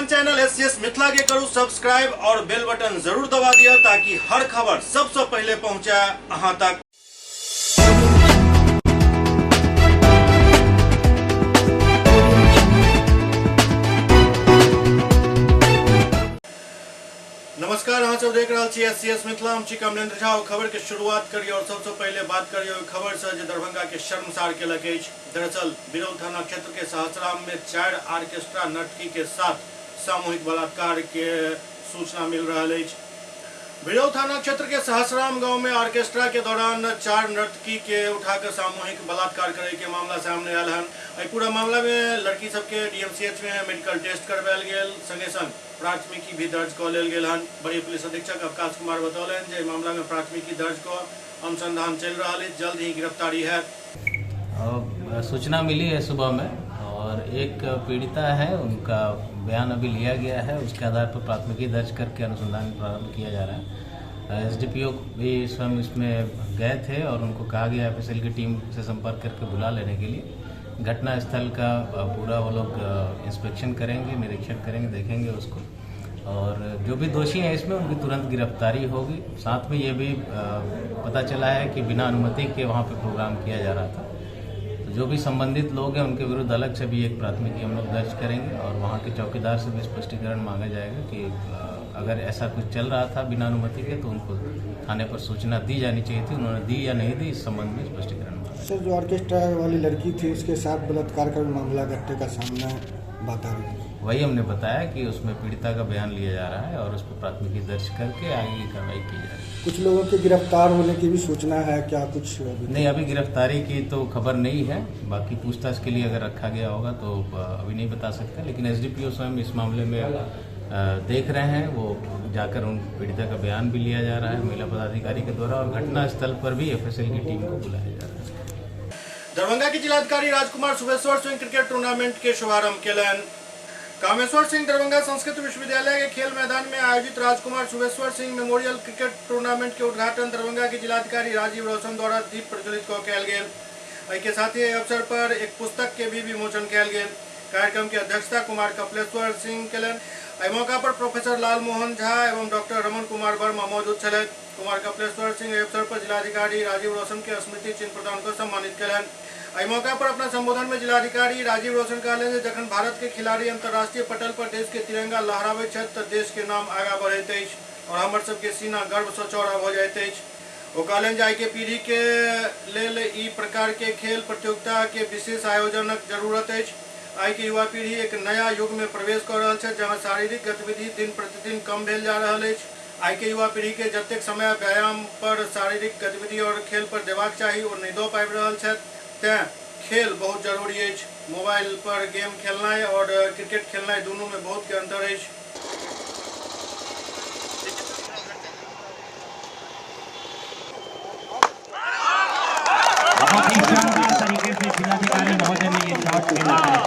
अपन channel SCS Mithila के करू subscribe और बेल बटन जरूर दबा दिया ताकि हर खबर सबसे पहले पहुंचे अहां तक। नमस्कार, अहाँ सब देख रहा छी एससीएस मिथिला। हम छी कमलेंद्र झा। खबर के शुरुआत करिए और सबसे पहले बात करिए खबर से जो दरभंगा के शर्मसार केलक अछि। दरअसल बिरौल थाना क्षेत्र के सहसराम में 4 आर्केस्ट्रा नर्तकी के साथ सामूहिक बलात्कार के सूचना मिल रहा है। बिरौल थाना क्षेत्र के सहसराम गांव में ऑर्केस्ट्रा के दौरान 4 नर्तकी के उठाकर सामूहिक बलात्कार करे के मामला सामने आयल हन। पूरा मामला में लड़की सबके डीएमसीएच में मेडिकल टेस्ट करवायल गेल, संगे संग प्राथमिकी भी दर्ज क लेल गेल हन। बड़ी पुलिस अधीक्षक अवकाश कुमार बतौलन जे मामला में प्राथमिकी दर्ज क अनुसंधान चल रहा है, जल्द ही गिरफ्तारी है। सूचना मिली है सुबह में और एक पीड़िता है, उनका बयान अभी लिया गया है। उसके आधार पर प्राथमिकी दर्ज करके अनुसंधान प्रारंभ किया जा रहा है। एसडीपीओ भी स्वयं इसमें गए थे और उनको कहा गया एफएसएल की टीम से संपर्क करके बुला लेने के लिए। घटना स्थल का पूरा वो लोग इंस्पेक्शन करेंगे, निरीक्षण करेंगे, देखेंगे उसको, और जो भी दोषी हैं इसमें उनकी तुरंत गिरफ्तारी होगी। साथ में ये भी पता चला है कि बिना अनुमति के वहाँ पे प्रोग्राम किया जा रहा था। जो भी संबंधित लोग हैं उनके विरुद्ध अलग से भी एक प्राथमिकी हम लोग दर्ज करेंगे और वहाँ के चौकीदार से भी स्पष्टीकरण मांगा जाएगा कि अगर ऐसा कुछ चल रहा था बिना अनुमति के तो उनको थाने पर सूचना दी जानी चाहिए थी। उन्होंने दी या नहीं दी, इस संबंध में स्पष्टीकरण मांगा। सर, जो ऑर्केस्ट्रा वाली लड़की थी उसके साथ बलात्कार का मामला घटने का सामना बता रही, वही हमने बताया कि उसमें पीड़िता का बयान लिया जा रहा है और उस पर प्राथमिकी दर्ज करके आगे की कार्रवाई की जा रही है। कुछ लोगों के गिरफ्तार होने की भी सूचना है क्या? कुछ नहीं, अभी गिरफ्तारी की तो खबर नहीं है। बाकी पूछताछ के लिए अगर रखा गया होगा तो अभी नहीं बता सकते, लेकिन एसडीपीओ स्वयं इस मामले में देख रहे हैं। वो जाकर उन पीड़िता का बयान भी लिया जा रहा है महिला पदाधिकारी के द्वारा और घटना स्थल पर भी एफएसएल की टीम को बुलाया जा रहा है। दरभंगा के जिलाधिकारी राजकुमार सुबेश्वर सिंह क्रिकेट टूर्नामेंट के शुभारंभ केलन। कामेश्वर सिंह दरभंगा संस्कृत विश्वविद्यालय के खेल मैदान में आयोजित राजकुमार सुबेश्वर सिंह मेमोरियल क्रिकेट टूर्नामेंट के उद्घाटन दरभंगा के जिलाधिकारी राजीव रौशन द्वारा दीप प्रज्वलित कयल गेल। एहि के साथ ही अवसर पर एक पुस्तक के भी विमोचन कयल गेल। कार्यक्रम की अध्यक्षता कुमार कपिलेश्वर सिंह केलन। एहि मौका पर प्रोफेसर लाल मोहन झा एवं डॉक्टर रमन कुमार वर्मा मौजूद छलथि। कुमार कपिलेश्वर सिंह एहि अवसर पर जिलाधिकारी राजीव रौशन के स्मृति चिन्ह प्रदान कर सम्मानित कयलनि। एहि मौका पर अपना संबोधन में जिलाधिकारी राजीव रौशन कहलनि जे जखन भारत के खिलाड़ी अंतर्राष्ट्रीय पटल पर देश के तिरंगा लहराबैत छथि तऽ देश के नाम आगाँ बढ़ैत अछि और हमर सबके सीना गर्व सँ चौड़ा भऽ जाइत अछि। ओ कहलनि जे आइ के पीढ़ी के लेल ई प्रकार के खेल प्रतियोगिता के विशेष आयोजनक जरूरत अछि। आई के युवा पीढ़ी एक नया युग में प्रवेश कर रहल छै जहाँ शारीरिक गतिविधि दिन प्रतिदिन कम भेल जा रहल अछि। आई के युवा पीढ़ी के जतेक समय व्यायाम पर, शारीरिक गतिविधि और खेल पर देबाक चाही ओ नहि दऽ पाबि रहल छथि। तें खेल बहुत जरूरी अछि। मोबाइल पर गेम खेलनाइ और क्रिकेट खेलनाइ दुनू में बहुत के अंतर अछि। बहुत ही शानदार तरीके से जिलाधिकारी महोदय ने ये शॉट खेला है।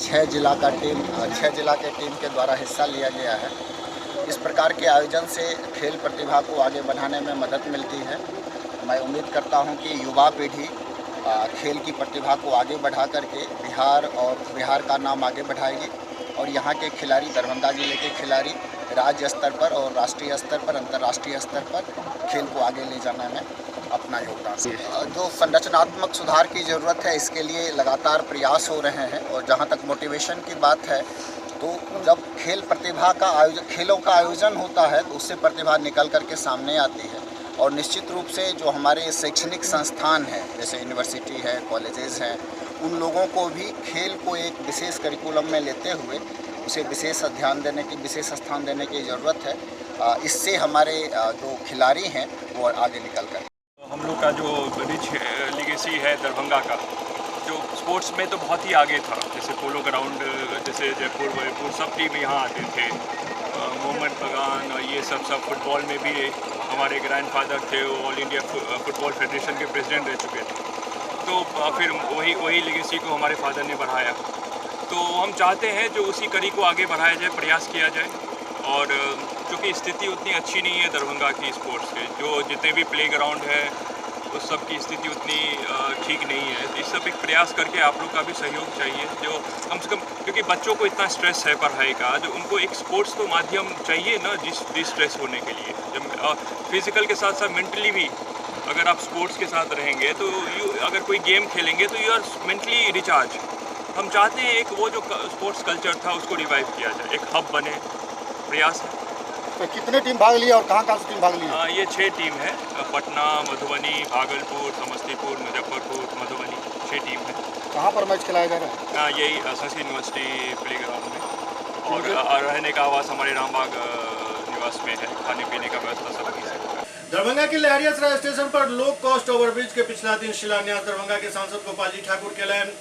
6 जिला के टीम के द्वारा हिस्सा लिया गया है। इस प्रकार के आयोजन से खेल प्रतिभा को आगे बढ़ाने में मदद मिलती है। मैं उम्मीद करता हूं कि युवा पीढ़ी खेल की प्रतिभा को आगे बढ़ा करके बिहार का नाम आगे बढ़ाएगी और यहाँ के खिलाड़ी, दरभंगा जिले के खिलाड़ी राज्य स्तर पर और राष्ट्रीय स्तर पर, अंतर्राष्ट्रीय स्तर पर खेल को आगे ले जाने में अपना योगदान। जो संरचनात्मक सुधार की ज़रूरत है इसके लिए लगातार प्रयास हो रहे हैं और जहाँ तक मोटिवेशन की बात है तो जब खेलों का आयोजन होता है तो उससे प्रतिभा निकल करके सामने आती है और निश्चित रूप से जो हमारे शैक्षणिक संस्थान हैं जैसे यूनिवर्सिटी है, कॉलेजेस हैं, उन लोगों को भी खेल को एक विशेष करिकुलम में लेते हुए उसे विशेष ध्यान देने की, विशेष स्थान देने की ज़रूरत है। इससे हमारे जो खिलाड़ी हैं वो आगे निकल कर। हम लोग का जो रिच लीगेसी है दरभंगा का, जो स्पोर्ट्स में तो बहुत ही आगे था। जैसे पोलो ग्राउंड, जैसे जयपुर वयपुर सब टीम यहाँ आते थे। मोहम्मद बगान और ये सब फुटबॉल में भी हमारे ग्रैंडफादर थे, वो ऑल इंडिया फुटबॉल फेडरेशन के प्रेसिडेंट रह चुके थे। तो फिर वही लीगेसी को हमारे फादर ने बढ़ाया। तो हम चाहते हैं जो उसी कड़ी को आगे बढ़ाया जाए, प्रयास किया जाए और चूँकि स्थिति उतनी अच्छी नहीं है दरभंगा की स्पोर्ट्स के, जो जितने भी प्ले ग्राउंड है उस सब की स्थिति उतनी ठीक नहीं है। इस सब एक प्रयास करके आप लोग का भी सहयोग चाहिए, जो कम से कम, क्योंकि बच्चों को इतना स्ट्रेस है पढ़ाई का, जो उनको एक स्पोर्ट्स तो माध्यम चाहिए ना डिस्ट्रेस होने के लिए। जब फिजिकल के साथ साथ मेंटली भी अगर आप स्पोर्ट्स के साथ रहेंगे तो अगर कोई गेम खेलेंगे तो यू आर मेंटली रिचार्ज। हम चाहते हैं एक वो जो स्पोर्ट्स कल्चर था उसको रिवाइव किया जाए, एक हब बने, प्रयास है। तो कितने टीम भाग लिया और कहाँ टीम भाग लिया? ये 6 टीम है, पटना, मधुबनी, भागलपुर, समस्तीपुर, मुजफ्फरपुर, मधुबनी, 6 टीम है। कहाँ पर मैच खिलाया जा रहा है? यही संस्कृत यूनिवर्सिटी प्ले ग्राउंड में, और रहने का आवास हमारे रामबाग निवास में है, खाने पीने का व्यवस्था सब वहीं से होगा। दरभंगा के लहरियासराय स्टेशन पर लो कॉस्ट ओवरब्रिज के पिछला दिन शिलान्यास दरभंगा के सांसद गोपाल जी ठाकुर के लैन।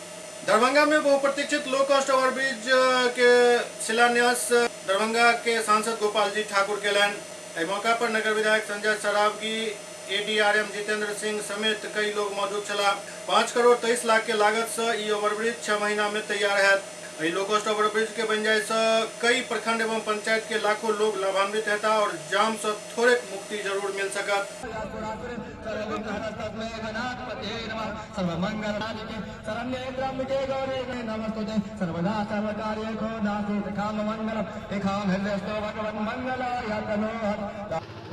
दरभंगा में बहुप्रतीक्षित लो कॉस्ट ओवरब्रिज के शिलान्यास दरभंगा के सांसद गोपाल जी ठाकुर के लैन। इस मौका पर नगर विधायक संजय सरावगी, ADRM जितेंद्र सिंह समेत कई लोग मौजूद छला। 5 करोड़ 23 लाख के लागत से ई ओवरब्रिज 6 महीना में तैयार है। लो कॉस्ट ओवरब्रिज के बन जाए से कई प्रखंड एवं पंचायत के लाखों लोग लाभान्वित हेता और जाम से थोड़े मुक्ति जरूर मिल सकत।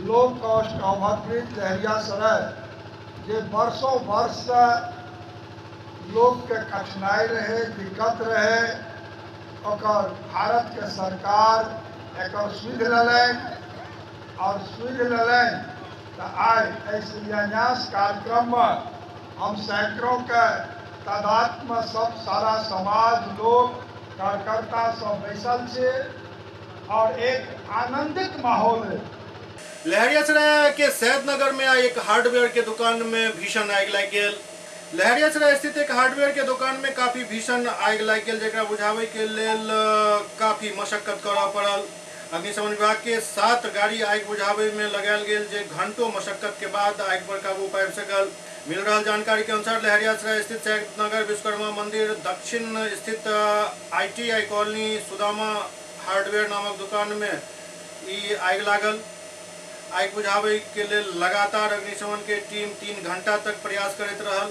लो कॉस्ट ओवरब्रिज लहरियासराय जे वर्षों वर्ष लोग के कठिनाई रहे, दिक्कत रहे, और भारत के सरकार एक सुध लेन और सुध लेन तो आज शिलान्यास कार्यक्रम में हम सैकड़ों के तादाद में सब सारा समाज लोग कार्यकर्ता सब बैसल छे और एक आनंदित माहौल है। लहरियासराय के सैदनगर में एक हार्डवेयर के दुकान में भीषण आग लग गई। लहरियासराय स्थित एक हार्डवेयर के दुकान में काफी भीषण आग लग गई, जेकरा बुझावे के लेल काफी मशक्कत करऽ पड़ल। अग्निशमन विभाग के 7 गाड़ी आग बुझावे में लगायल गेल, जे घंटों मशक्कत के बाद आग पर काबू पाबि सकल। मिल रहा जानकारी के अनुसार लहरियासराय स्थित सैदनगर विश्वकर्मा मंदिर दक्षिण स्थित ITI कॉलोनी सुदामा हार्डवेयर नामक दुकान में ई आग लागल। आग बुझावे के लिए लगातार अग्निशमन के टीम 3 घंटा तक प्रयास करते रहल।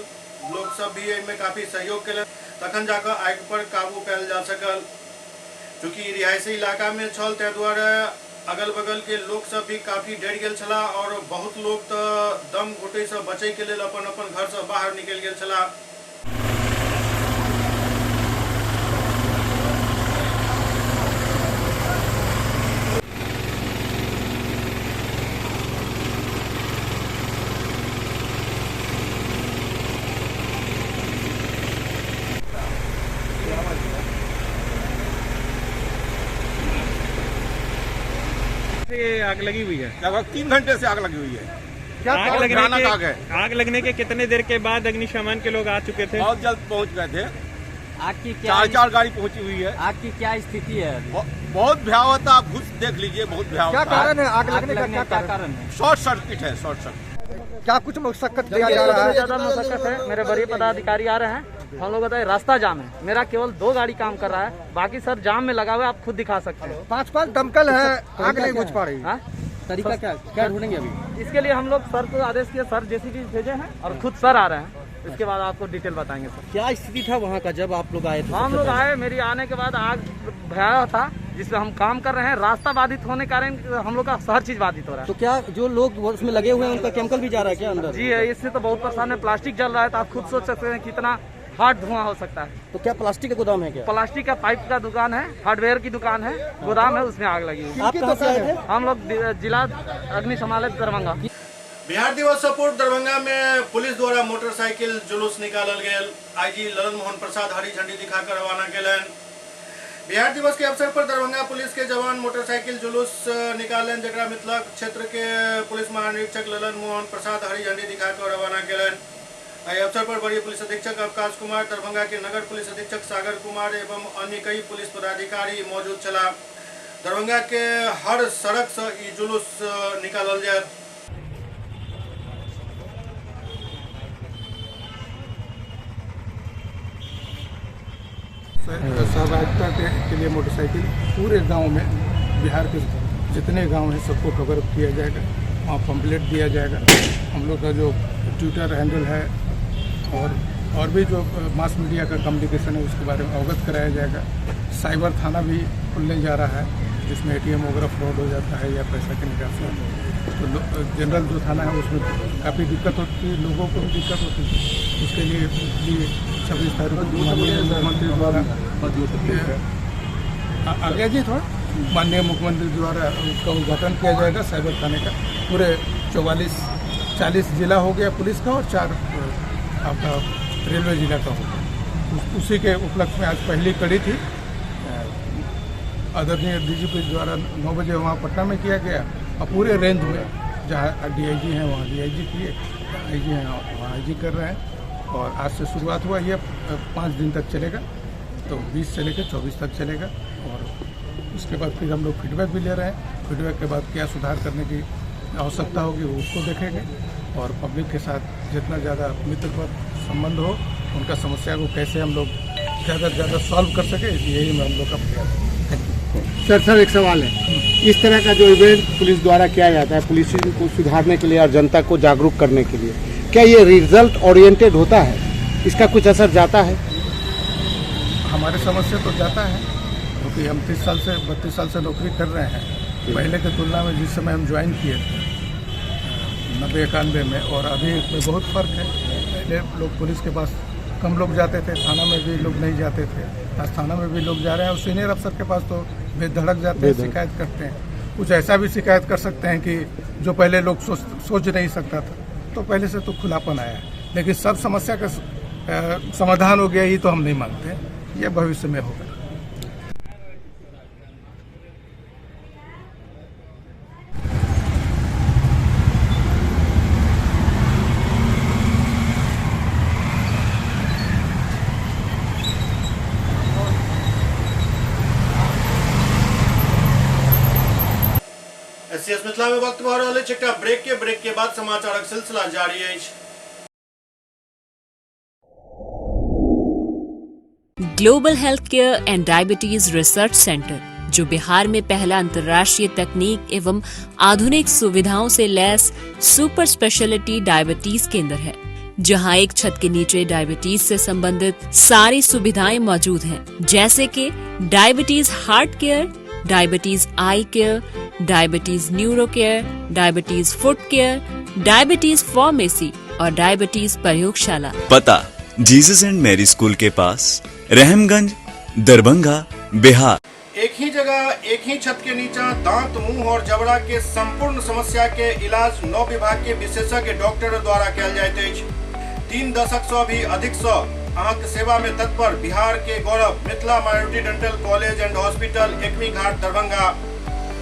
लोग सब भी इनमें काफी सहयोग के तखन जाकर आग पर काबू पायल जा सकल। चूँकि रिहायशी इलाका में छल तै द्वारा अगल बगल के लोग सब भी काफी डर गेल छला और बहुत लोग तो दम घुटै से बचे के लिए अपन अपन घर से बाहर निकल गेल छला। आग लगी हुई है, लगभग 3 घंटे से आग लगी हुई है। क्या आग लगने के कितने देर के बाद अग्निशमन के लोग आ चुके थे? बहुत जल्द पहुंच गए थे। आग की क्या 4 गाड़ी पहुंची हुई है। आग की क्या स्थिति है? बहुत भयावह था, आप खुद देख लीजिए, बहुत भयावह। क्या कारण है आग लगने का? क्या कारण है? शॉर्ट सर्किट है, शॉर्ट सर्किट। क्या कुछ मशक्कत दिया जा रहा है? ज्यादा मशक्कत है। मेरे वरीय पदाधिकारी आ रहे हैं, हम लोग बताए रास्ता जाम है। मेरा केवल 2 गाड़ी काम कर रहा है, बाकी सर जाम में लगा हुआ है, आप खुद दिखा सकते हैं। 5 दमकल है, आग नहीं बुझ पा रही। तरीका क्या ढूंढेंगे अभी? इसके लिए हम लोग सर को आदेश किया, सर JCB भेजे हैं और खुद सर आ रहे हैं। इसके बाद आपको डिटेल बताएंगे सर। क्या स्थिति था वहाँ का जब आप लोग आए थे? हम लोग आए, मेरी आने के बाद आग भयावह था जिसमें हम काम कर रहे हैं। रास्ता बाधित होने के कारण हम लोग का हर चीज बाधित हो रहा है। तो क्या जो लोग उसमें लगे हुए हैं उनका केमिकल भी जा रहा है क्या अंदर? जी, इससे तो बहुत परेशान है। प्लास्टिक जल रहा है तो आप खुद सोच सकते हैं कितना हार्ड धुआं हो सकता है। तो क्या प्लास्टिक का गोदाम है क्या? प्लास्टिक का पाइप का दुकान है, हार्डवेयर की दुकान है, गोदाम है, उसमें आग लगी हुई। आप कहाँ से आए थे? हम लोग जिला अग्निशमन दरभंगा। बिहार दिवस से पूर्व दरभंगा में पुलिस द्वारा मोटरसाइकिल जुलूस निकालल गेल। IG ललन मोहन प्रसाद हरी झंडी दिखाकर रवाना केलन। बिहार दिवस के अवसर पर दरभंगा पुलिस के जवान मोटरसाइकिल जुलूस निकालन, जकरा मिथिला क्षेत्र के पुलिस महानिरीक्षक ललन मोहन प्रसाद हरी झंडी दिखाकर रवाना केलन। इस अवसर पर वरीय पुलिस अधीक्षक अवकाश कुमार, दरभंगा के नगर पुलिस अधीक्षक सागर कुमार एवं अन्य कई पुलिस पदाधिकारी मौजूद छला। दरभंगा के हर सड़क से ई जुलूस निकालल जाए। सहभागिता के लिए मोटरसाइकिल पूरे गांव में बिहार के जितने गांव हैं सबको कवर किया जाएगा, वहाँ पम्पलेट दिया जाएगा। हम लोग का जो ट्विटर हैंडल है और भी जो मास मीडिया का कम्युनिकेशन है उसके बारे में अवगत कराया जाएगा। साइबर थाना भी खुलने जा रहा है जिसमें ATM वगैरह फ्रॉड हो जाता है या पैसा के निकासी, तो जनरल जो थाना है उसमें काफ़ी दिक्कत होती है, लोगों को भी दिक्कत होती है। उसके लिए 26 तारीख को माननीय मुख्यमंत्री द्वारा आगे जी थोड़ा माननीय मुख्यमंत्री द्वारा उसका उद्घाटन किया जाएगा साइबर थाने का। पूरे 40 जिला हो गया पुलिस का और 4 आपका रेलवे जिला का होगा। उसी के उपलक्ष्य में आज पहली कड़ी थी, आदरणीय DGP द्वारा 9 बजे वहाँ पटना में किया गया और पूरे रेंज में जहाँ DIG हैं वहाँ DIG किए, IG हैं वहाँ IG कर रहे हैं। और आज से शुरुआत हुआ, ये 5 दिन तक चलेगा, तो 20 से लेकर 24 तक चलेगा। और उसके बाद फिर हम लोग फीडबैक भी ले रहे हैं। फीडबैक के बाद क्या सुधार करने की आवश्यकता होगी वो उसको देखेंगे और पब्लिक के साथ जितना ज़्यादा मित्रवत संबंध हो उनका समस्या को कैसे हम लोग ज़्यादा से ज़्यादा सॉल्व कर सके, यही हम लोग का प्रयास है। सर एक सवाल है, इस तरह का जो इवेंट पुलिस द्वारा किया जाता है पुलिसिंग को सुधारने के लिए और जनता को जागरूक करने के लिए, क्या ये रिजल्ट ओरिएंटेड होता है? इसका कुछ असर जाता है? हमारे समझ से तो जाता है, क्योंकि हम 32 साल से नौकरी कर रहे हैं। पहले की तुलना में जिस समय हम ज्वाइन किए थे 90-91 में और अभी में बहुत फ़र्क है। पहले लोग पुलिस के पास कम लोग जाते थे, थाना में भी लोग नहीं जाते थे। आज थाना में भी लोग जा रहे हैं और सीनियर अफसर के पास तो बेधड़क जाते हैं, शिकायत करते हैं। कुछ ऐसा भी शिकायत कर सकते हैं कि जो पहले लोग सोच नहीं सकता था, तो पहले से तो खुलापन आया है। लेकिन सब समस्या का समाधान हो गया ये तो हम नहीं मानते, ये भविष्य में होगा। SCS मिथिला में वक्त भर रहा छठा ब्रेक के बाद समाचार सिलसिला जारी है। Global health care and diabetes research centre, जो बिहार में पहला अंतर्राष्ट्रीय तकनीक एवं आधुनिक सुविधाओं से लैस सुपर स्पेशलिटी डायबिटीज केंद्र है, जहां एक छत के नीचे डायबिटीज से संबंधित सारी सुविधाएं मौजूद हैं, जैसे कि diabetes heart care, diabetes eye care, diabetes neuro care, diabetes foot care, diabetes pharmacy और डायबिटीज प्रयोगशाला। पता जीसस एंड मैरी स्कूल के पास, रहमगंज, दरभंगा, बिहार। एक ही जगह एक ही छत के नीचे दांत, मुंह और जबड़ा के संपूर्ण समस्या के इलाज 9 विभाग के विशेषज्ञ डॉक्टर द्वारा कयल जाइत अछि। 3 दशक से भी अधिक अहाँक सेवा में तत्पर बिहार के गौरव Mithila minority dental college and hospital, Ekmi Ghat, Darbhanga.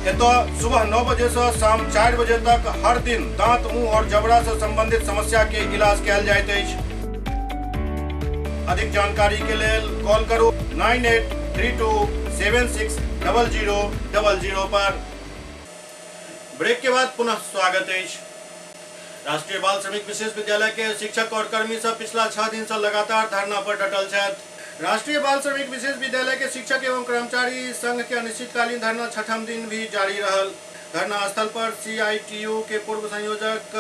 एतो सुबह 9 बजे से शाम 4 बजे तक हर दिन दांत, मुंह और जबड़ा से संबंधित समस्या के इलाज कयल जाइत अछि। अधिक जानकारी के लिए कॉल करो 9832 760000 पर। ब्रेक के बाद पुनः स्वागत है। राष्ट्रीय बाल श्रमिक विशेष विद्यालय के शिक्षक और कर्मी सब पिछला 6 दिन से लगातार धरना पर डटल छथि। राष्ट्रीय बाल श्रमिक विशेष विद्यालय के शिक्षक एवं कर्मचारी संघ के अनिश्चितकालीन धरना 6ठम दिन भी जारी रहल। धरना स्थल पर CITU के पूर्व संयोजक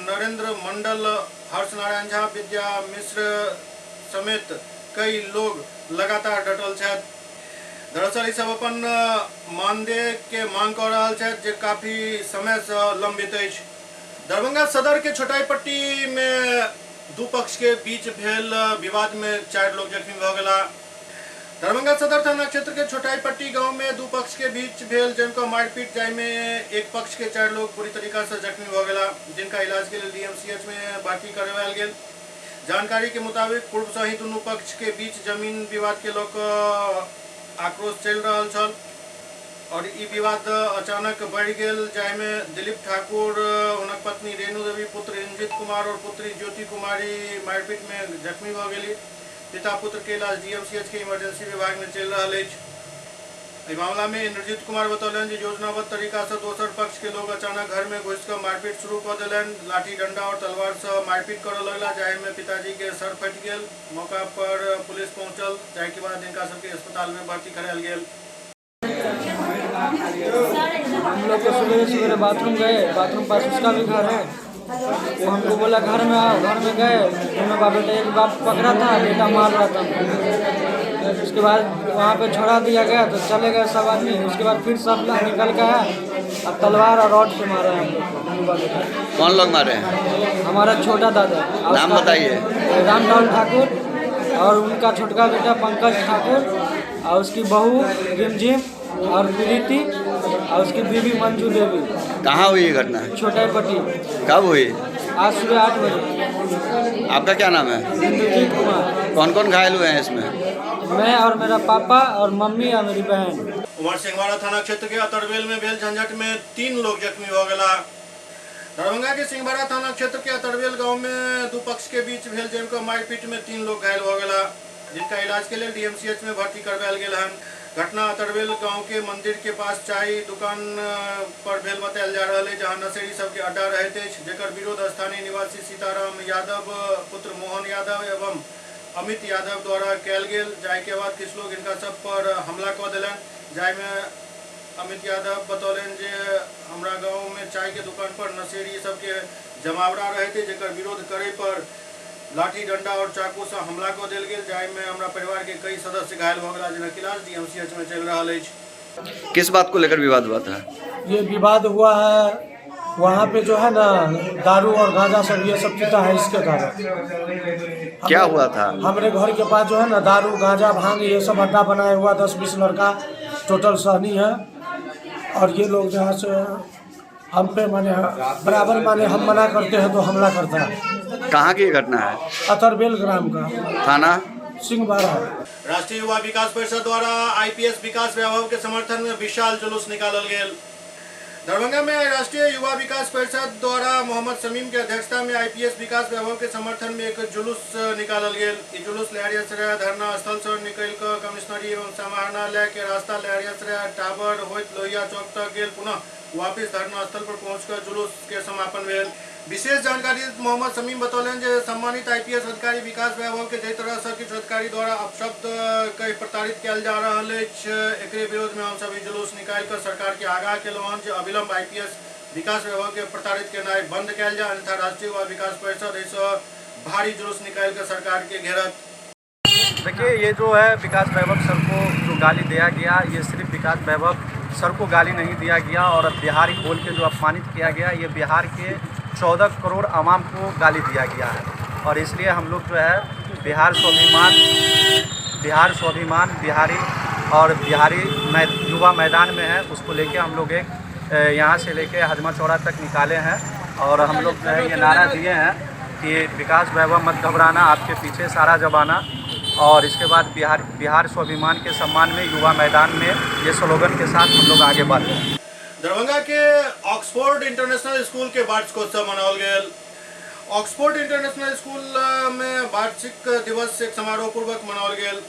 नरेंद्र मंडल, हर्ष नारायण झा, विद्या मिश्र समेत कई लोग लगातार डटल छथि। दरअसल ई सब अपन मानदेय के मांग कर रहल छथि जे काफी समय से लंबित अछि। दरभंगा सदर के छोटाई पट्टी में दू पक्ष के बीच भेल विवाद में 4 लोग जख्मी भ गेला। दरभंगा सदर थाना क्षेत्र के छोटाई पट्टी गांव में दू पक्ष के बीच भेल जनको मारपीट, जाय में एक पक्ष के 4 लोग बुरी तरीका से जख्मी भ गेला, जिनका इलाज के लिए DMCH में भर्ती करवायल गेल। जानकारी के मुताबिक पूर्व से ही दोनों पक्ष के बीच जमीन विवाद के लोक आक्रोश चल रहा छल और ई विवाद अचानक बढ़ गेल, जाय में दिलीप ठाकुर, हुनक पत्नी रेणु देवी, पुत्र इंद्रजीत कुमार और पुत्री ज्योति कुमारी मारपीट में जख्मी भ गेली। पिता पुत्र के इलाज DMCH के इमरजेंसी विभाग में चल रहा है। इस मामला में इंद्रजीत कुमार बतौलन जे योजनाबद्ध तरीका से दोसर पक्ष के लोग अचानक घर में घुस कर मारपीट शुरू कर दिलन। लाठी डंडा और तलवार से मारपीट करे लगला, जाय में पिताजी के सर फट गेल। मौका पर पुलिस पहुंचल, जाय के बाद इनका सबके अस्पताल में भर्ती करायल गेल। लोग तो सवेरे सवेरे बाथरूम गए, बाथरूम पास उसका भी घर है, वो हमको बोला घर में आओ, घर में गए, दोनों बाप बेटा, एक बाप पकड़ा था, बेटा मार रहा था। उसके बाद वहाँ पे छोड़ा दिया गया तो चले गए सब आदमी। उसके बाद फिर सब निकल के आया, अब तलवार और रॉड से मारा है हम लोग। कौन लोग मारे हैं? हमारा छोटा दादा, नाम बताइए। रामलाल ठाकुर और उनका छोटका बेटा पंकज ठाकुर और उसकी बहू रिमझिम और प्रीति और उसकी बीवी मंजू देवी। कहाँ हुई ये घटना? छोटाईपट्टी। कब हुई? आज सुबह 8 बजे। आपका क्या नाम है? इंद्रजीत कुमार। कौन कौन घायल हुए हैं इसमें? मैं और मेरा पापा और मम्मी और मेरी बहन। उमर सिंहवाड़ा थाना क्षेत्र के अतरबेल में भेल झंझट में 3 लोग जख्मी हो गया। दरभंगा के सिंहवाड़ा थाना क्षेत्र के अतरबेल गांव में दो पक्ष के बीच भेल जमकर मारपीट में 3 लोग घायल हो गया, जिनका इलाज के लिए डीएमसीएच में भर्ती करवाया गया है। घटना अतरबेल गांव के मंदिर के पास चाय दुकान पर भेल बतायल जा रहा है, जहां नशेड़ी सबके अड्डा रहे थे, जेकर विरोध स्थानीय निवासी सीताराम यादव पुत्र मोहन यादव एवं अमित यादव द्वारा कयल गेल। जाय के बाद किछु लोग इनका सब पर हमला कऽ देलन, जाय में अमित यादव बतौलन जे हमरा गांव में चाय के दुकान पर नशेड़ी सबके जमावड़ा रहे थे, जेकर विरोध करे पर लाठी डंडा और चाकू से हमला को देल गेल, जाय में हमरा परिवार के कई सदस्य घायल हो गया, जिनका इलाज डीएमसीएच में चल रहा है। किस बात को लेकर विवाद हुआ था? ये विवाद हुआ है वहाँ पे जो है ना दारू और गांजा सब ये सब पीता है, इसके कारण। क्या हुआ था? हमारे घर के पास जो है ना दारू गांजा भांग ये सब अड्डा बनाया हुआ, 10-20 लड़का टोटल सहनी है, और ये लोग जहाँ से हम पे माने बराबर माने हम मना करते हैं तो हमला करता है। कहाँ की घटना है? अतरबेल ग्राम का, थाना सिंहवाड़ा। राष्ट्रीय युवा विकास परिषद द्वारा आईपीएस विकास वैभव के समर्थन में विशाल जुलूस निकालल गेल। दरभंगा में राष्ट्रीय युवा विकास परिषद द्वारा मोहम्मद शमीम के अध्यक्षता में आईपीएस विकास वैभव के समर्थन में एक जुलूस निकालल गेल। ई जुलूस लहरियासराय धरना स्थल से निकल कर कमिश्नरी एवं समाहरणालय के रास्ता लहरियासराय टावर होइत लोहिया चौक तक गेल, पुनः वापिस धरना स्थल पर पहुंचकर जुलूस के समापन भेल। विशेष जानकारी मोहम्मद शमीम बतौलन जे सम्मानित आईपीएस अधिकारी विकास वैभव के जै तरह से किछु अधिकारी द्वारा अपशब्द कहि प्रताड़ित कयल जा रहल अछि, एकरे विरोध में हम सभी जुलूस निकाल कर सरकार के आगाह केलहुँ जे अविलंब आईपीएस विकास वैभव के प्रताड़ित केनाइ बंद कयल जाय, अन्यथा राष्ट्रीय युवा विकास परिषद ऐसा भारी जुलूस निकाल कर सरकार के घेरत। देखिए, ये जो है विकास वैभव सर को जो गाली दिया गया, ये सिर्फ विकास वैभव सर को गाली नहीं दिया गया और बिहारी बोल के जो अपमानित किया गया, ये बिहार के 14 करोड़ आवाम को गाली दिया गया है। और इसलिए हम लोग जो है बिहार स्वाभिमान बिहारी और बिहारी युवा मैदान में है, उसको लेके हम लोग एक यहाँ से लेके हजमा चौड़ा तक निकाले हैं और हम लोग जो है ये नारा दिए हैं कि विकास वैभव मत घबराना, आपके पीछे सारा जमाना। और इसके बाद बिहार स्वाभिमान के सम्मान में युवा मैदान में ये स्लोगन के साथ हम लोग आगे बढ़ रहे हैं। दरभंगा के ऑक्सफोर्ड इंटरनेशनल स्कूल के वार्षिकोत्सव मनाओल गेल। ऑक्सफोर्ड इंटरनेशनल स्कूल में वार्षिक दिवस एक समारोह पूर्वक मनाओल गेल।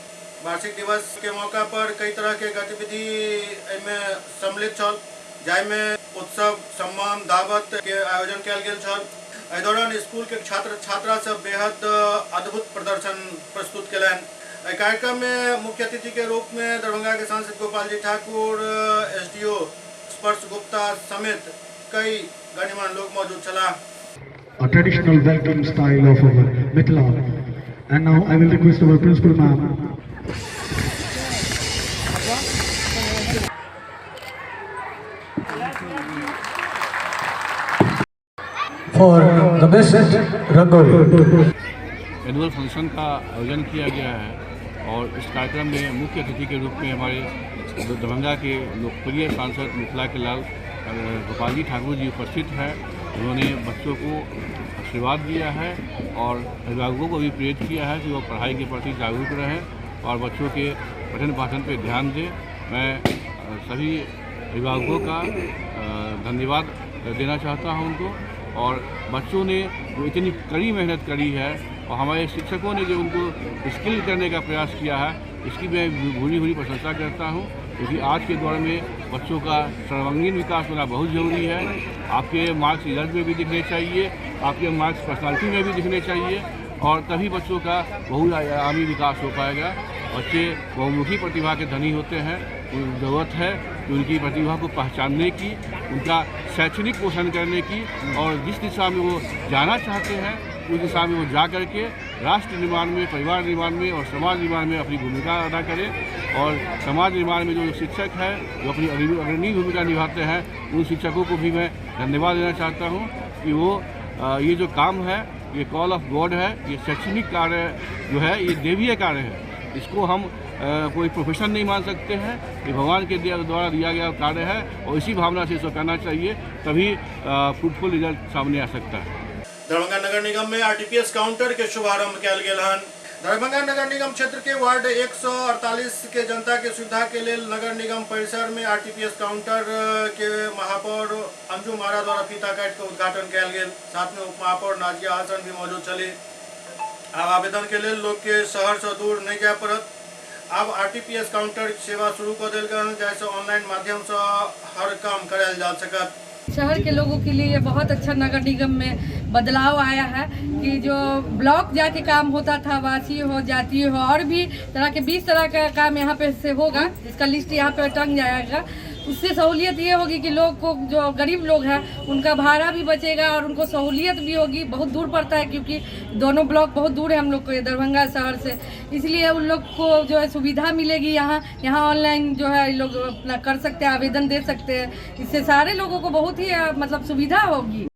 वार्षिक दिवस के मौका पर कई तरह के गतिविधि में सम्मिलित छल, जाय में उत्सव सम्मान दावत के आयोजन कयल गेल छल। एहि दौरान स्कूल के छात्र छात्रा सब बेहद अद्भुत प्रदर्शन प्रस्तुत कयलनि। एहि कार्यक्रम में मुख्य अतिथि के रूप में दरभंगा के सांसद गोपाल जी ठाकुर, एसडीओ स्पर्श गुप्ता समेत कई गणमान्य लोग मौजूद छलाह। A traditional welcome style of our Mithila. And now I will request our principal ma'am. For the best Rangoli. Annual function का आयोजन किया गया है और इस कार्यक्रम में मुख्य अतिथि के रूप में हमारे दरभंगा के लोकप्रिय सांसद मिथिला के लाल गोपाल जी ठाकुर जी उपस्थित हैं। उन्होंने बच्चों को आशीर्वाद दिया है और अभिभावकों को भी प्रेरित किया है कि वो पढ़ाई के प्रति जागरूक रहें और बच्चों के पठन पाठन पर ध्यान दें। मैं सभी अभिभावकों का धन्यवाद देना चाहता हूं उनको, और बच्चों ने जो इतनी कड़ी मेहनत करी है और हमारे शिक्षकों ने जो उनको स्किल करने का प्रयास किया है, इसकी मैं भूरी भूरी प्रशंसा करता हूं, क्योंकि आज के दौर में बच्चों का सर्वांगीण विकास होना बहुत ज़रूरी है। आपके मार्क्स रिजल्ट में भी दिखने चाहिए, आपके मार्क्स पर्सनालिटी में भी दिखने चाहिए, और तभी बच्चों का बहुआयामी विकास हो पाएगा। बच्चे बहुमुखी प्रतिभा के धनी होते हैं। ज़रूरत है कि उनकी प्रतिभा को पहचानने की, उनका शैक्षणिक पोषण करने की, और जिस दिशा में वो जाना चाहते हैं उस दिशा में वो जा करके राष्ट्र निर्माण में, परिवार निर्माण में और समाज निर्माण में अपनी भूमिका अदा करें। और समाज निर्माण में जो शिक्षक है जो अपनी अग्रणी भूमिका निभाते हैं, उन शिक्षकों को भी मैं धन्यवाद देना चाहता हूँ कि वो ये जो काम है, ये कॉल ऑफ गॉड है, ये शैक्षणिक कार्य जो है ये देवीय कार्य है। इसको हम कोई प्रोफेशन नहीं मान सकते हैं, ये भगवान के द्वारा दिया गया कार्य है और इसी भावना से इसको करना चाहिए, तभी फ्रूटफुल रिजल्ट सामने आ सकता है। दरभंगा नगर निगम में आरटीपीएस काउंटर के शुभारंभ किया गेल। दरभंगा नगर निगम क्षेत्र के वार्ड 148 के जनता के सुविधा के लिए नगर निगम परिसर में आरटीपीएस काउंटर के महापौर अंजुम आरा द्वारा फीता काट के उद्घाटन किया गेल। साथ में उप महापौर नाजिया हसन भी मौजूद चली। अब आवेदन के लिए लोग के शहर से दूर नहीं जाए पड़त। अब आरटीपीएस काउंटर सेवा शुरू कर दिल गए, जैसे ऑनलाइन माध्यम से हर काम करायल जा सकत। शहर के लोगों के लिए बहुत अच्छा नगर निगम में बदलाव आया है कि जो ब्लॉक जाके काम होता था, वासी हो, जातीय हो, और भी तरह के 20 तरह का काम यहाँ पे से होगा, जिसका लिस्ट यहाँ पे टंग जाएगा। उससे सहूलियत ये होगी कि लोग को, जो गरीब लोग हैं, उनका भाड़ा भी बचेगा और उनको सहूलियत भी होगी। बहुत दूर पड़ता है क्योंकि दोनों ब्लॉक बहुत दूर है हम लोग को दरभंगा शहर से, इसलिए उन लोग को जो है सुविधा मिलेगी। यहाँ ऑनलाइन जो है लोग अपना कर सकते हैं, आवेदन दे सकते हैं। इससे सारे लोगों को बहुत ही मतलब सुविधा होगी।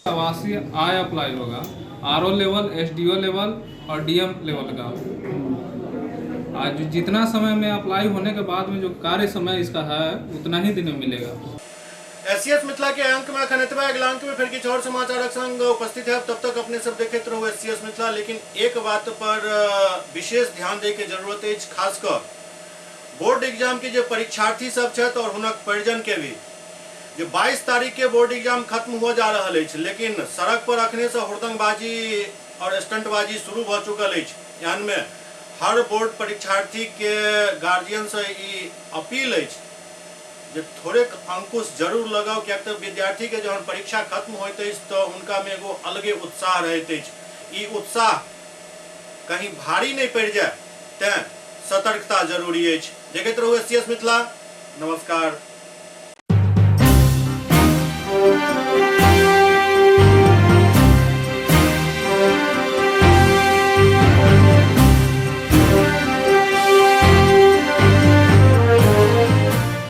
आवासीय आय अप्लाई होगा, आरओ लेवल, एसडीओ लेवल और डीएम लेवल का। आज जितना समय में अप्लाई होने के बाद में जो कार्य समय इसका है उतना ही दिन में मिलेगा। एससीएस मिथिला के अंक में खनितवा अगला अंक में फिर की और समाचारक संग उपस्थित है। तब तक अपने सब देखते रहो एससीएस मिथिला। लेकिन एक बात पर विशेष ध्यान दे के जरूरत है, खासकर बोर्ड एग्जाम के जो परीक्षार्थी सब छथि और हुनक परिजन के भी, जो 22 तारीख के बोर्ड एग्जाम खत्म हो जा रहा है, लेकिन सड़क पर अखने से हुड़दंगबाजी और स्टंटबाजी शुरू हो चुकल है। यान में हर बोर्ड परीक्षार्थी के गार्जियन से ई अपील है जे थोड़े अंकुश जरूर लगाओ, क्या तो विद्यार्थी के जब परीक्षा खत्म होते तो उनका में एगो अलगे उत्साह रहते। ई उत्साह कहीं भारी नहीं पड़ जाए, ते सतर्कता जरूरी है। देखते रहो एससीएस मिथिला। नमस्कार।